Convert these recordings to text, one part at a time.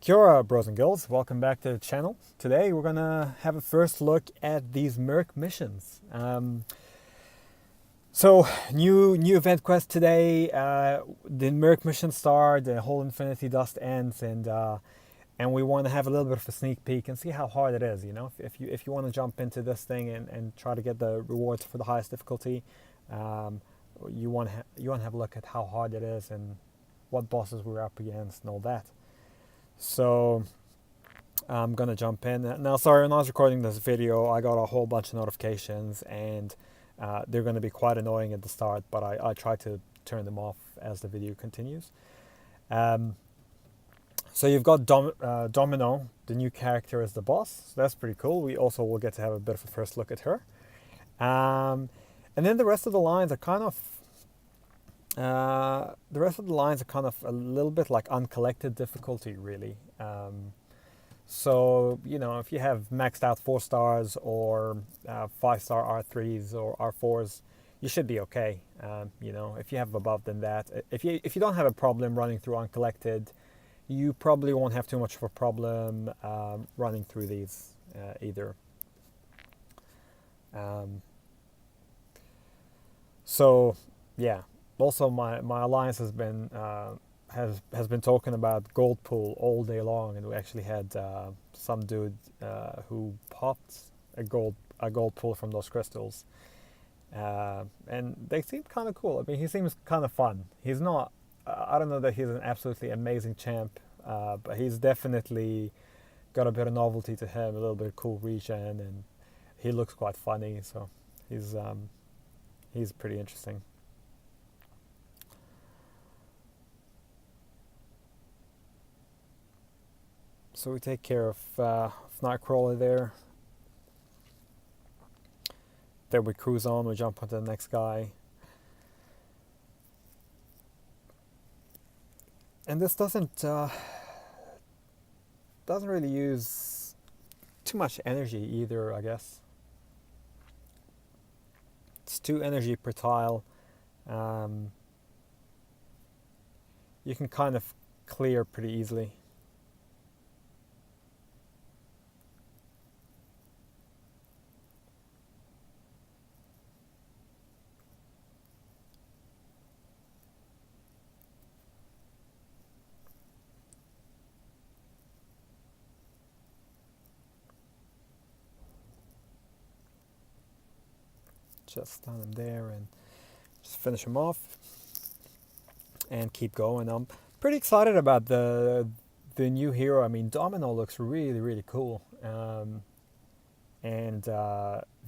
Kia ora, bros and girls. Welcome back to the channel. Today we're gonna have a first look at these Merc missions. New event quest today. The Merc mission start. The whole Infinity Dust ends, and we want to have a little bit of a sneak peek and see how hard it is. You know, if you want to jump into this thing and try to get the rewards for the highest difficulty, you want to have a look at how hard it is and what bosses we're up against and all that. So I'm gonna jump in now. Sorry, when I was recording this video, I got a whole bunch of notifications, and they're going to be quite annoying at the start, but I try to turn them off as the video continues. So you've got Domino, the new character, as the boss. So that's pretty cool. We also will get to have a bit of a first look at her. And then the rest of the lines are kind of a little bit like uncollected difficulty, really. So, you know, if you have maxed out 4 stars or 5-star R3s or R4s, you should be okay. You know, if you have above than that, if you don't have a problem running through uncollected, you probably won't have too much of a problem running through these either. So, yeah. Also, my alliance has been talking about gold pool all day long, and we actually had some dude who popped a gold pool from those crystals, and they seem kind of cool. I mean, he seems kind of fun. He's not. I don't know that he's an absolutely amazing champ, but he's definitely got a bit of novelty to him, a little bit of cool regen, and he looks quite funny. So he's pretty interesting. So we take care of Nightcrawler there. Then we cruise on, we jump onto the next guy. And this doesn't really use too much energy either, I guess. It's 2 energy per tile. You can kind of clear pretty easily. Just stun him there and just finish him off and keep going. I'm pretty excited about the new hero. I mean, Domino looks really, really cool, and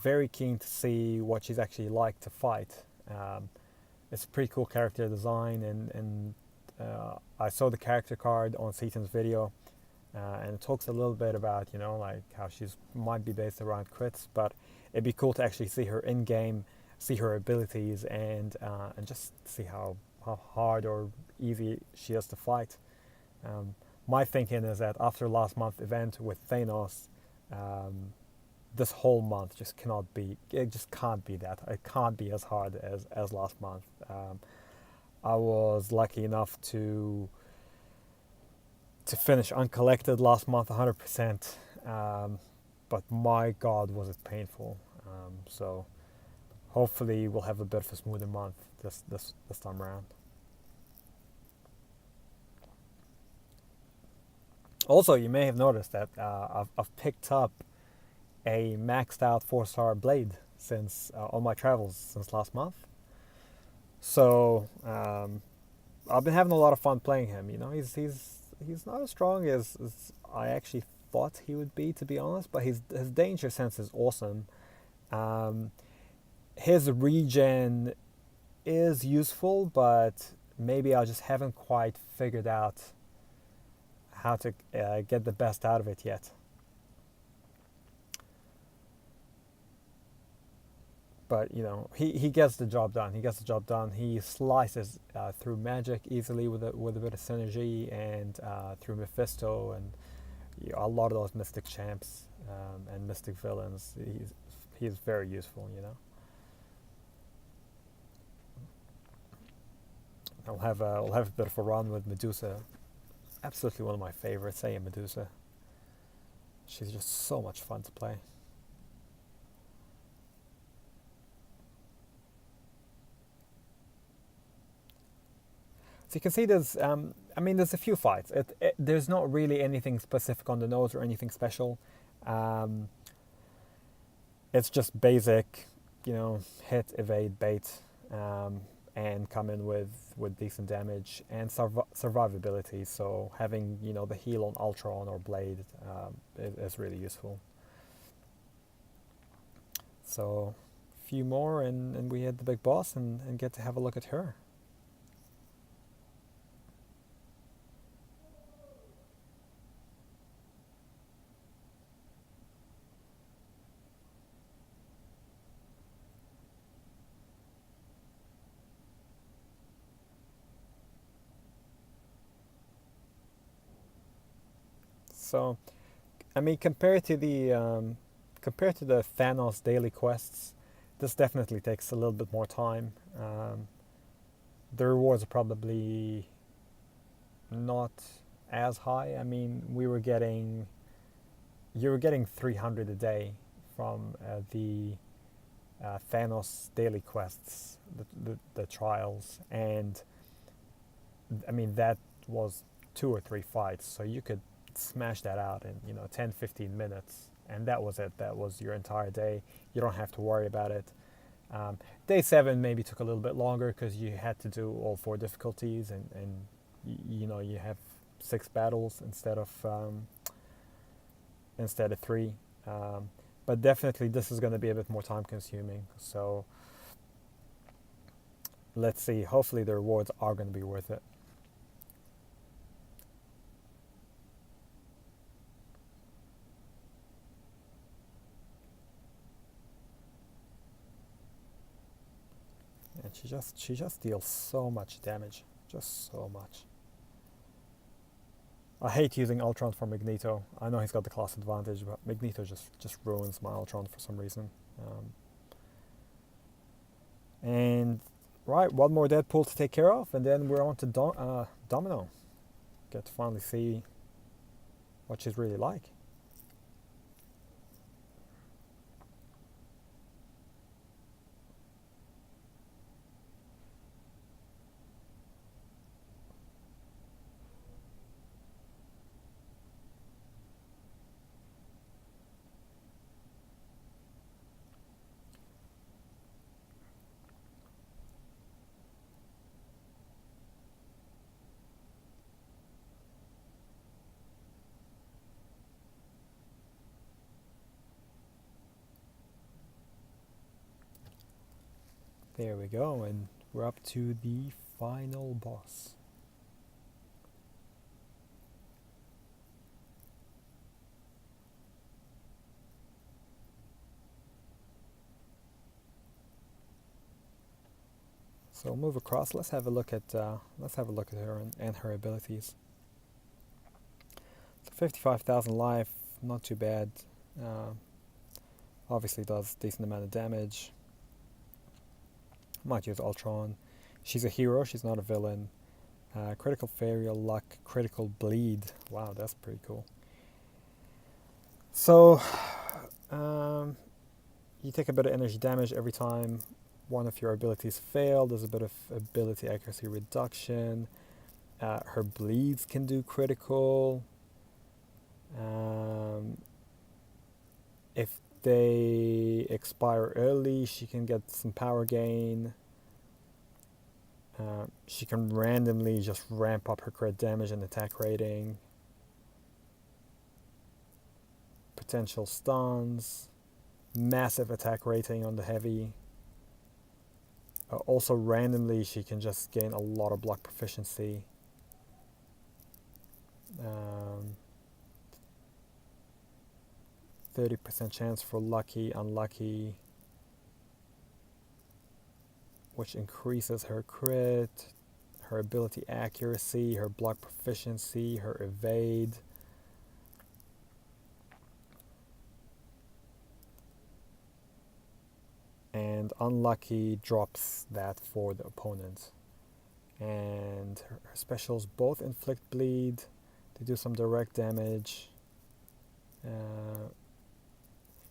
very keen to see what she's actually like to fight. It's a pretty cool character design, and I saw the character card on Seaton's video, and it talks a little bit about, you know, like how she's might be based around crits, but it'd be cool to actually see her in game, see her abilities, and just see how hard or easy she is to fight. My thinking is that after last month's event with Thanos, this whole month just can't be that. It can't be as hard as last month. I was lucky enough to finish uncollected last month 100%, but my God, was it painful. So hopefully we'll have a bit of a smoother month this time around. Also, you may have noticed that I've picked up a maxed out 4-star blade since on my travels since last month. So I've been having a lot of fun playing him. You know, he's not as strong as I actually thought he would be, to be honest, but his danger sense is awesome. His regen is useful, but maybe I just haven't quite figured out how to get the best out of it yet. But, you know, he gets the job done. He slices through magic easily with a bit of synergy, and through Mephisto and a lot of those mystic champs and mystic villains. He's very useful, you know. We'll have a bit of a run with Medusa Absolutely one of my favorites, say Medusa. She's just so much fun to play. So you can see there's a few fights. There's not really anything specific on the nose or anything special. Um, it's just basic, hit, evade, bait, um, and come in with decent damage and survivability. So having the heal on Ultron or Blade is really useful. So a few more and we hit the big boss and get to have a look at her. So I mean, compared to the Thanos daily quests, this definitely takes a little bit more time. The rewards are probably not as high. I mean, you were getting 300 a day from the Thanos daily quests, the trials, and I mean that was 2 or 3 fights, so you could smash that out in 10, 15 minutes, and that was it. That was your entire day. You don't have to worry about it. Day 7 maybe took a little bit longer because you had to do all 4 difficulties, and you have 6 battles instead of 3. But definitely this is going to be a bit more time consuming. So let's see. Hopefully the rewards are going to be worth it. And she just deals so much damage, just so much. I hate using Ultron for Magneto. I know he's got the class advantage, but Magneto just ruins my Ultron for some reason. And right, one more Deadpool to take care of, and then we're on to Domino. Get to finally see what she's really like. There we go, and we're up to the final boss. So we'll move across. Let's have a look at her and her abilities. So 55,000 life, not too bad. Uh, Obviously does decent amount of damage. Might use Ultron. She's a hero. She's not a villain. Critical failure, luck, critical bleed. Wow, that's pretty cool. So you take a bit of energy damage every time one of your abilities fail. There's a bit of ability accuracy reduction. Her bleeds can do critical. If they expire early, she can get some power gain. She can randomly just ramp up her crit damage and attack rating. Potential stuns. Massive attack rating on the heavy. Also randomly she can just gain a lot of block proficiency. 30% chance for lucky, unlucky, which increases her crit, her ability accuracy, her block proficiency, her evade. And unlucky drops that for the opponent. And her specials both inflict bleed. They do some direct damage. Uh,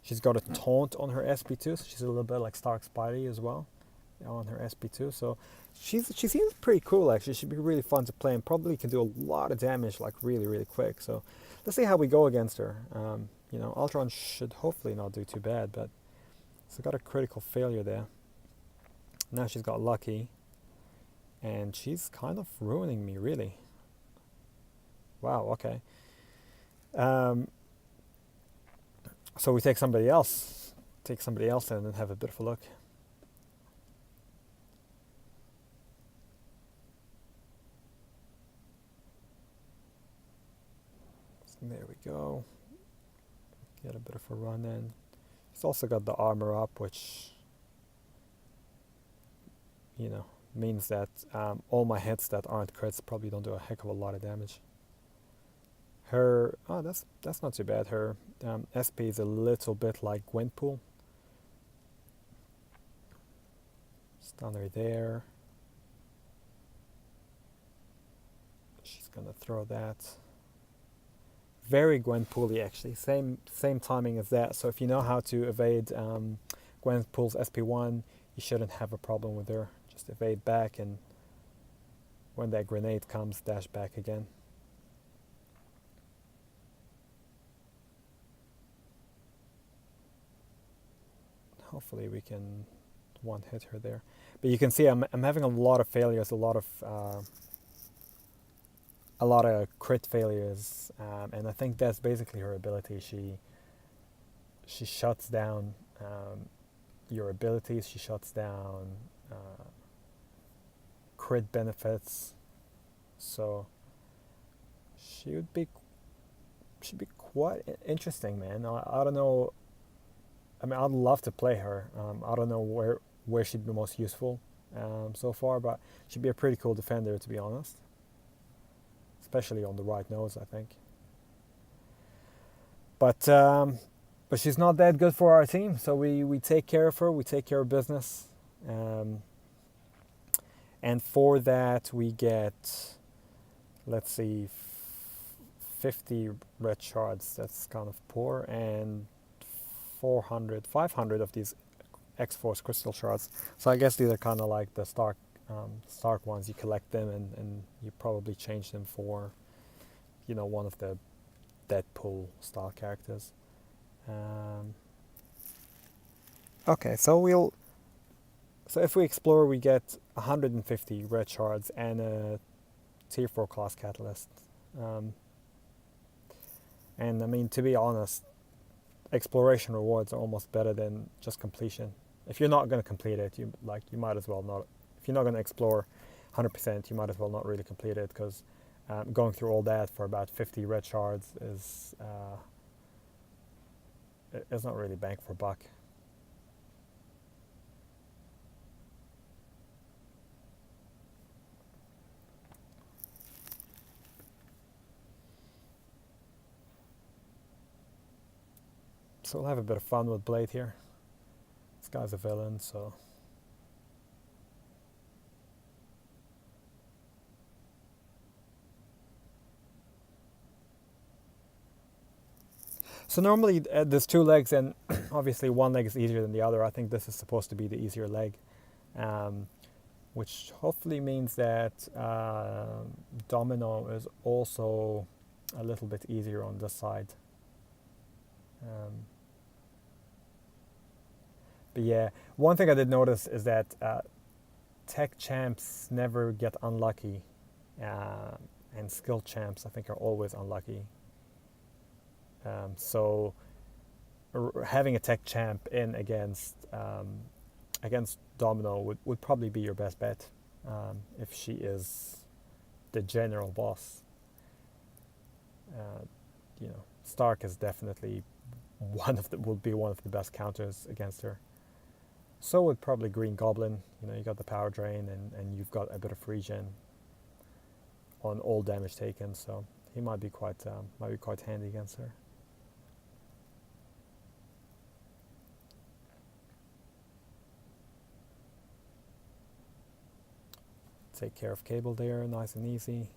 she's got a taunt on her SP2, so she's a little bit like Stark Spidey as well on her SP2. So she seems pretty cool actually. She'd be really fun to play and probably can do a lot of damage like really quick. So let's see how we go against her. You know, Ultron should hopefully not do too bad, but she's got a critical failure there. Now she's got lucky, and she's kind of ruining me really. Wow. Okay. So we take somebody else in and have a bit of a look. There we go. Get a bit of a run in. He's also got the armor up, which, you know, means that all my hits that aren't crits probably don't do a heck of a lot of damage. Her, oh, that's not too bad. Her SP is a little bit like Gwenpool. Stunner there. She's gonna throw that. Very Gwenpool-y actually. Same timing as that. So if you know how to evade Gwenpool's SP1, you shouldn't have a problem with her. Just evade back, and when that grenade comes, dash back again. Hopefully we can one hit her there. But you can see I'm having a lot of failures, a lot of crit failures, and I think that's basically her ability. She shuts down your abilities. She shuts down crit benefits. So she'd be quite interesting, man. I don't know. I mean, I'd love to play her. I don't know where she'd be most useful so far, but she'd be a pretty cool defender, to be honest. Especially on the right nose, I think. But she's not that good for our team, so we take care of her. We take care of business, and for that we get, let's see, 50 red shards. That's kind of poor, and 500 of these X-Force crystal shards. So I guess these are kind of like the Stark ones. You collect them and you probably change them for, you know, one of the Deadpool style characters. Okay, so if we explore, we get 150 red shards and a tier 4 class catalyst. And I mean, to be honest, exploration rewards are almost better than just completion. If you're not going to complete it, you might as well not. If you're not going to explore 100%, you might as well not really complete it, because going through all that for about 50 red shards is not really bang for buck. So we'll have a bit of fun with Blade here. This guy's a villain, so. So normally there's two legs, and obviously one leg is easier than the other. I think this is supposed to be the easier leg, which hopefully means that Domino is also a little bit easier on this side. But yeah, one thing I did notice is that tech champs never get unlucky, and skill champs I think are always unlucky. So having a tech champ in against Domino would probably be your best bet, if she is the general boss. You know, Stark is definitely would be one of the best counters against her. So would probably Green Goblin. You know, you got the power drain, and you've got a bit of regen on all damage taken, so he might be quite handy against her. Take care of Cable there, nice and easy.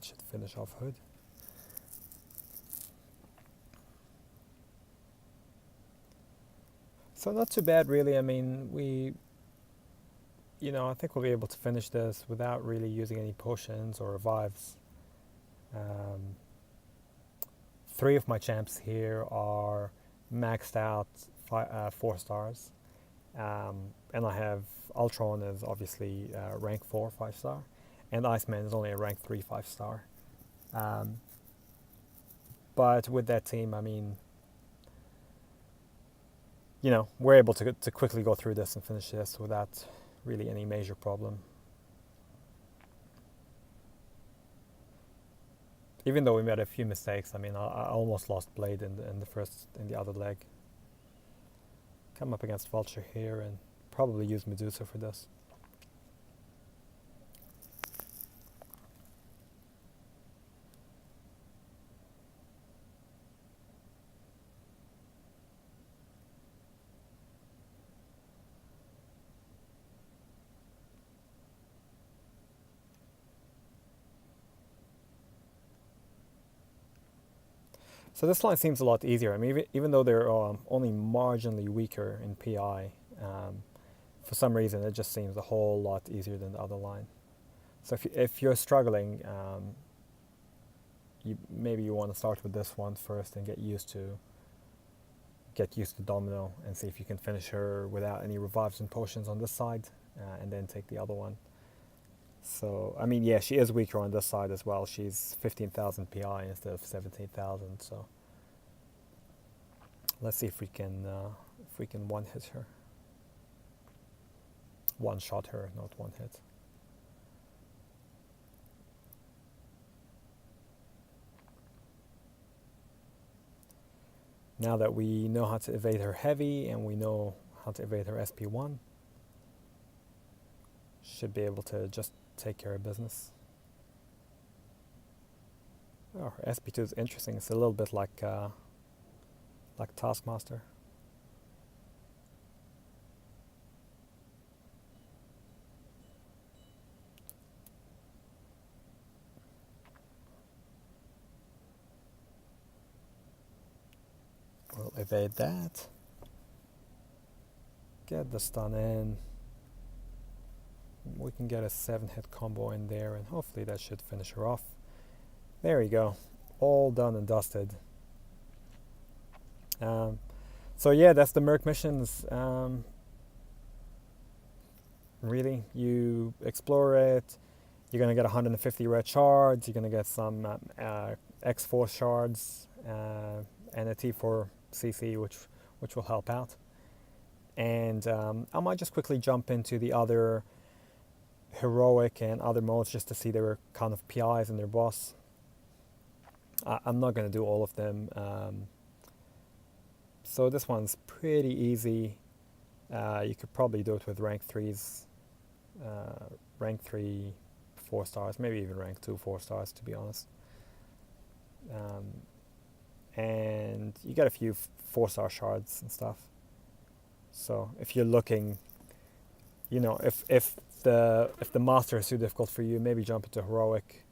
that should finish off Hood. So not too bad really. I mean, I think we'll be able to finish this without really using any potions or revives. 3 of my champs here are maxed out 4 stars. And I have Ultron is obviously rank 4 5-star, and Iceman is only a rank 3 5-star. But with that team, I mean, we're able to quickly go through this and finish this without really any major problem. Even though we made a few mistakes, I mean, I almost lost Blade in the other leg. Come up against Vulture here and probably use Medusa for this. So this line seems a lot easier. I mean, even though they're only marginally weaker in PI, for some reason it just seems a whole lot easier than the other line. So if you're struggling, maybe you want to start with this one first and get used to Domino and see if you can finish her without any revives and potions on this side, and then take the other one. So, I mean, yeah, she is weaker on this side as well. She's 15,000 PI instead of 17,000. So, let's see if we can one-hit her. One-shot her, not one-hit. Now that we know how to evade her heavy and we know how to evade her SP1, should be able to just take care of business. Oh, her SP2 is interesting. It's a little bit like Taskmaster. We'll evade that. Get the stun in. We can get a 7-hit combo in there, and hopefully that should finish her off. There we go. All done and dusted. So yeah, that's the Merc missions. Really, you explore it. You're going to get 150 red shards. You're going to get some X4 shards and a T4 CC, which will help out. And I might just quickly jump into the other heroic and other modes just to see their kind of PIs and their boss. I'm not going to do all of them. So this one's pretty easy. You could probably do it with rank 3s, rank 3 4 stars, maybe even rank 2 4 stars, to be honest. And you get a few 4-star shards and stuff. So if you're looking, if the master is too difficult for you, maybe jump into heroic.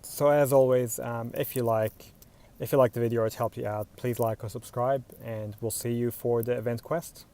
So as always, if you like the video or it helped you out, please like or subscribe, and we'll see you for the event quest.